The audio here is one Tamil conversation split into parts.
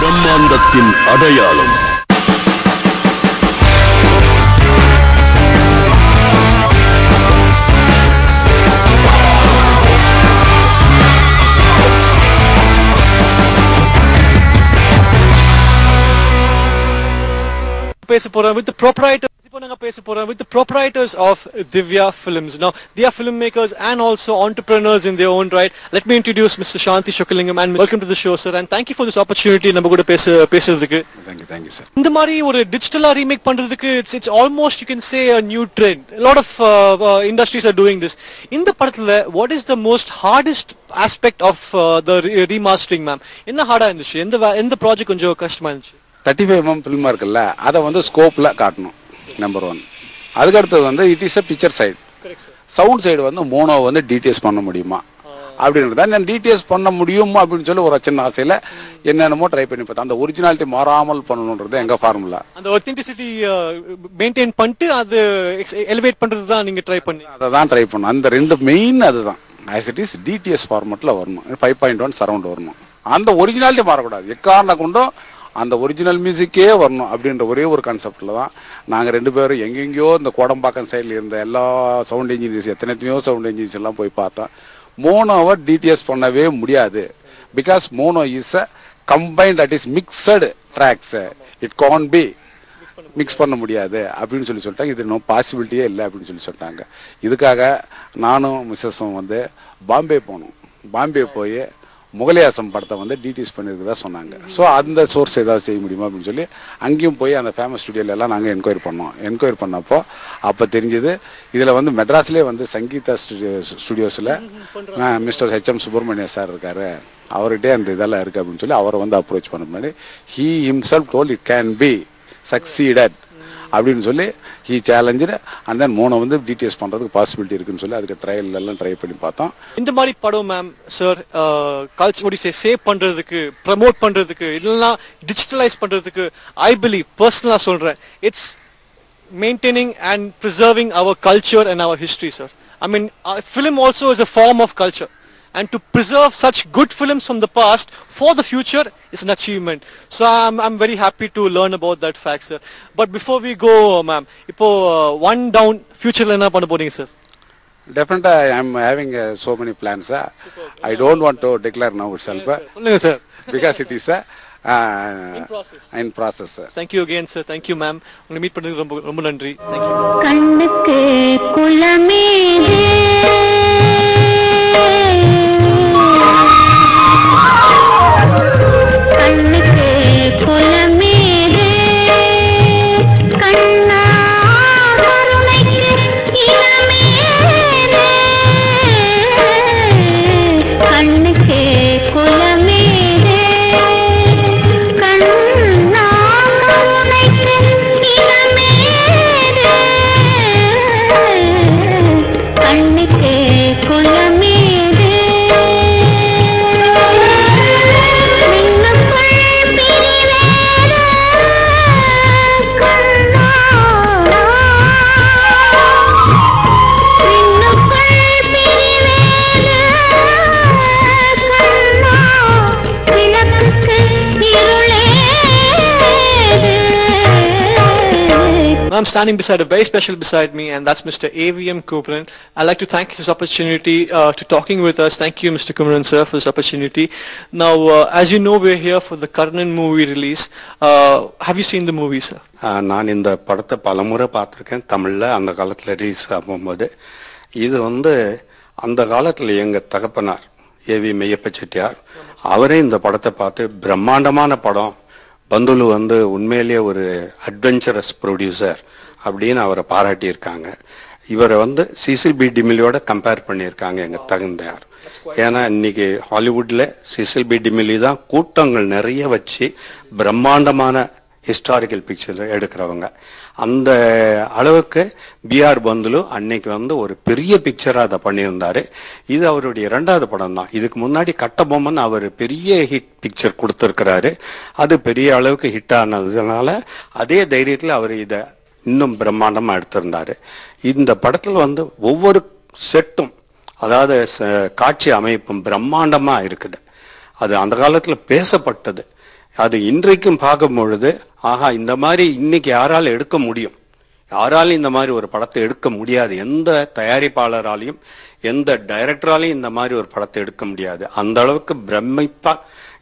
பிரம்மாண்டத்தின் அடையாளம். with the proprietors of Divya Films. Now, they are filmmakers and also entrepreneurs in their own right. Let me introduce Mr. Shanti Shokalingam and welcome to the show, sir. And thank you for this opportunity. Thank you, sir. இந்த மாதிரி ஒரு டிஜிட்டலா ரீமேக் பண்றதுக்கு it's almost you can say a new trend. A lot of industries are doing this. இந்த படத்துல what is the most hardest aspect of the remastering, ma'am? என்ன ஹார்டா இருந்துச்சு? எந்த ப்ராஜெக்ட் கொஞ்சம் கஷ்டமா இருந்துச்சு? 35mm ஃபிலிமா இருக்குல்ல, அதை வந்து ஸ்கோப்ல காட்டணும். நம்பர் 1. அதுக்கடுத்தது வந்து it is a picture side. Sound side வந்து மோனோ வந்து டிடிஎஸ் பண்ண முடியுமா அப்படின்றத நான் டிடிஎஸ் பண்ண முடியுமா அப்படின்னு சொல்லி ஒரு சின்ன ஆசையில என்னென்னமோ ட்ரை பண்ணி பார்த்தேன். அந்த ஒரிஜினாலிட்டி மாறாமல் பண்ணணும்ன்றது எங்க ஃபார்முலா. அந்த ஒத்தென்டிசிட்டி மெயின்டைன் பண்ணிட்டு அது எலிவேட் பண்றது தான் நீங்க ட்ரை பண்ணி அதை தான் ட்ரை பண்ணணும். அந்த ரெண்டு மெயின் அதுதான். ஆஸ் இட் இஸ் டிடிஎஸ் ஃபார்மெட்ல வரணும். 5.1 சரௌண்ட் வரணும். அந்த ஒரிஜினாலிட்டி மாறக்கூடாது. எக்காரணம் கொண்டும் அந்த ஒரிஜினல் மியூசிக்கே வரணும் அப்படின்ற ஒரே ஒரு கான்செப்ட்ல தான் நாங்கள் 2 பேரும் எங்கெங்கயோ இந்த கோடம்பாக்கம் சைடில் இருந்த எல்லா சவுண்ட் இன்ஜினியர்ஸ் எத்தனையோ சவுண்ட் இன்ஜினியர்ஸ் எல்லாம் போய் பார்த்தோம். மோனோவை டிடிஎஸ் பண்ணவே முடியாது. Because mono is a combined, that is mixed tracks. It can be mix பண்ண முடியாது அப்படின்னு சொல்லிட்டாங்க. இது இன்னும் பாசிபிலிட்டியே இல்லை அப்படின்னு சொல்லிட்டாங்க. இதுக்காக நானும் மிஸ்ஸஸும் வந்து பாம்பே போனோம். பாம்பே போய் முகலியாசம் படத்தை வந்து டிடிஎஸ் பண்ணிருக்கதா சொன்னாங்க. ஸோ அந்த சோர்ஸ் ஏதாவது செய்ய முடியுமா அப்படின்னு சொல்லி அங்கேயும் போய் அந்த ஃபேமஸ் ஸ்டுடியோல எல்லாம் நாங்கள் என்கொயரி பண்ணோம். என்கொயரி பண்ணப்போ அப்போ தெரிஞ்சது இதில் வந்து மெட்ராஸ்லேயே வந்து சங்கீதா ஸ்டுடியோஸில் மிஸ்டர் HM சுப்பிரமணிய சார் இருக்காரு, அவர்கிட்டே அந்த இதெல்லாம் இருக்கு அப்படின்னு சொல்லி அவரை வந்து அப்ரோச் பண்ண முன்னாடி he himself told it can be succeeded அப்படின்னு சொல்லி he challenge and then mono வந்து டிடிஎஸ் பண்றதுக்கு பாசிபிலிட்டி இருக்குன்னு சொல்லி அதுக்கு ட்ரையல் எல்லாம் ட்ரை பண்ணி பார்த்தோம். இந்த மாதிரி படம் மேம் சார் கல்ச்சர் சேவ் பண்றதுக்கு ப்ரமோட் பண்றதுக்கு இதெல்லாம் டிஜிட்டலைஸ் பண்றதுக்கு ஐ பிலீவ் பர்சனலா சொல்றேன் it's maintaining and preserving our culture and our history sir. I mean film also is a form of culture. And to preserve such good films from the past for the future is an achievement. So I'm very happy to learn about that fact, sir. But before we go, ma'am, ipo one down future la enna panna poringa sir? Definitely I am having so many plans, sir. I don't want to declare now itself, solunga sir, because it is in process sir. Thank you again sir. Thank you ma'am. unga meet pannadhukku romba nandri. Thank you. kannukku kulamede கண்ணுக்கு குலமேது கண்ணா கருணைக்கு இளமேது கண்ணுக்கு குலமேது கண்ணா கருணைக்கு இளமேது கண்ணுக்கு குலமேது I'm standing beside a very special beside me, and that's Mr. AVM Kumaran. I'd like to thank this opportunity to talking with us. Thank you, Mr. Kumaran, sir, for this opportunity. Now, as you know, we're here for the Karnan movie release. Have you seen the movie, sir? நான் இந்த படத்தை பலமுறை பார்த்துருக்கேன். தமிழில் அந்த காலத்தில் ரிலீஸ் ஆகும்போது இது வந்து அந்த காலத்தில் எங்கள் தகப்பனார் ஏவி மெய்யப்ப செட்டியார் அவரே இந்த படத்தை பார்த்து பிரம்மாண்டமான படம், பந்துலு வந்து உண்மையிலேயே ஒரு அட்வென்ச்சரஸ் ப்ரொடியூசர் அப்படின்னு அவரை பாராட்டியிருக்காங்க. இவரை வந்து சிசில் பி டிமிலியோட கம்பேர் பண்ணியிருக்காங்க எங்க தகுந்தார். ஏன்னா இன்னைக்கு ஹாலிவுட்ல சிசில் பி டிமிலி தான் கூட்டங்கள் நிறைய வச்சு பிரம்மாண்டமான ஹிஸ்டாரிக்கல் பிக்சர் எடுக்கிறவங்க. அந்த அளவுக்கு பிஆர் பந்துலு அன்னைக்கு வந்து ஒரு பெரிய பிக்சரா அதை பண்ணியிருந்தாரு. இது அவருடைய 2வது படம் தான். இதுக்கு முன்னாடி கட்டபொம்மன் அவர் பெரிய ஹிட் பிக்சர் கொடுத்திருக்கிறாரு. அது பெரிய அளவுக்கு ஹிட் ஆனதுனால அதே தைரியத்தில் அவர் இதை இன்னும் பிரம்மாண்டமா எடுத்திருந்தாரு. இந்த படத்துல வந்து ஒவ்வொரு செட்டும், அதாவது காட்சி அமைப்பும் பிரம்மாண்டமா இருக்குது. அது அந்த காலத்துல பேசப்பட்டது. அது இன்றைக்கும் பார்க்கும் பொழுது ஆஹா இந்த மாதிரி இன்னைக்கு யாரால எடுக்க முடியும், யாராலும் இந்த மாதிரி ஒரு படத்தை எடுக்க முடியாது, எந்த தயாரிப்பாளராலையும் எந்த டைரக்டராலையும் இந்த மாதிரி ஒரு படத்தை எடுக்க முடியாது. அந்த அளவுக்கு பிரமிப்பா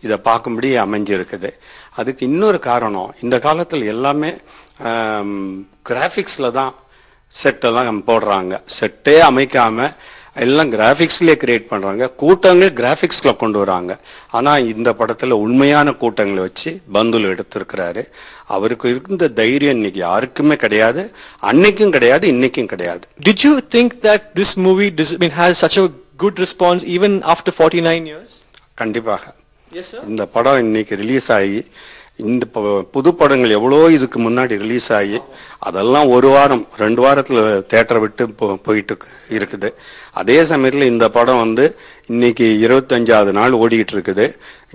இதை பார்க்கும்படி அமைஞ்சிருக்குது. அதுக்கு இன்னொரு காரணம், இந்த காலத்தில் எல்லாமே கிராஃபிக்ஸ்ல தான் செட்டெல்லாம் போடுறாங்க. செட்டே அமைக்காம எல்லாம் கிராஃபிக்ஸ்லயே கிரியேட் பண்றாங்க, கூட்டங்கள் கிராஃபிக்ஸ்ல கொண்டு வராங்க. ஆனா இந்த படத்துல உண்மையான கூட்டங்களை வச்சு பந்துல எடுத்திருக்கிறாரு. அவருக்கு இருந்த தைரியம் இன்னைக்கு யாருக்குமே கிடையாது, அன்னைக்கும் கிடையாது, இன்னைக்கும் கிடையாது. Did you think that this movie has such a good response even after 49 years? கண்டிப்பாக. Yes sir. இந்த படம் இன்னைக்கு ரிலீஸ் ஆகி, இந்த புது படங்கள் எவ்வளோ இதுக்கு முன்னாடி ரிலீஸ் ஆகி அதெல்லாம் 1 வாரம் 2 வாரத்துல தியேட்டரை விட்டு போயிட்டு இருக்குது. அதே சமயத்துல இந்த படம் இன்னைக்கு 25வது நாள் ஓடிக்கிட்டு இருக்குது.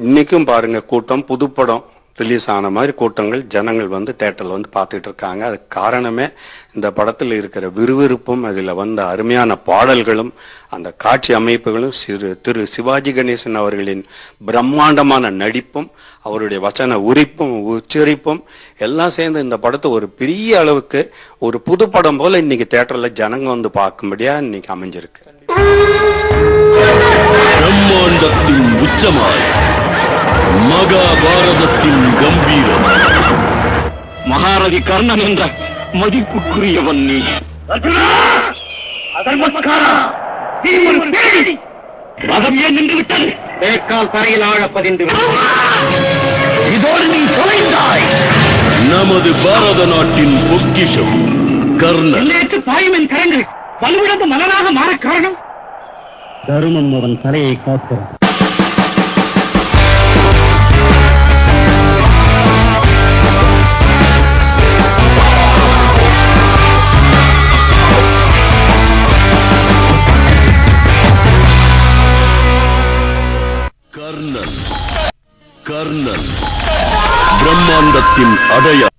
இன்னைக்கும் பாருங்க கூட்டம், புது படம் ரிலீஸ் ஆன மாதிரி கூட்டங்கள், ஜனங்கள் தியேட்டர்ல பார்த்துட்டு இருக்காங்க. அதுக்கு காரணமே இந்த படத்துல இருக்கிற விறுவிறுப்பும், அதுல அருமையான பாடல்களும், அந்த காட்சி அமைப்புகளும், திரு சிவாஜி கணேசன் அவர்களின் பிரம்மாண்டமான நடிப்பும், அவருடைய வச்சன உரிப்பும் உச்சரிப்பும் எல்லாம் சேர்ந்து இந்த படத்தை ஒரு பெரிய அளவுக்கு ஒரு புது படம் போல இன்னைக்கு தியேட்டர்ல ஜனங்க பார்க்கும்படியா இன்னைக்கு அமைஞ்சிருக்கு. பிரம்மாண்டத்தின் உச்சமாய் மகாபாரதத்தின் கம்பீரம், மகாரதி கர்ணன் என்ற மதிப்புக்குரியவன் நீ. ரதம் ஏன் நின்று விட்டது? தேக்கால் தரையில் ஆழ பதிந்து இதோடு நீ தொலைந்தாய். நமது பாரத நாட்டின் பொக்கிஷம் கர்ணன் நேற்று பாயுமின் கரங்கள் வலுவிழந்த மலனாக மாற காரணம் தருமம் அவன் தலையை காக்கிறான். கர்ணன் பிரம்மாண்டத்தின் அடையாளம்.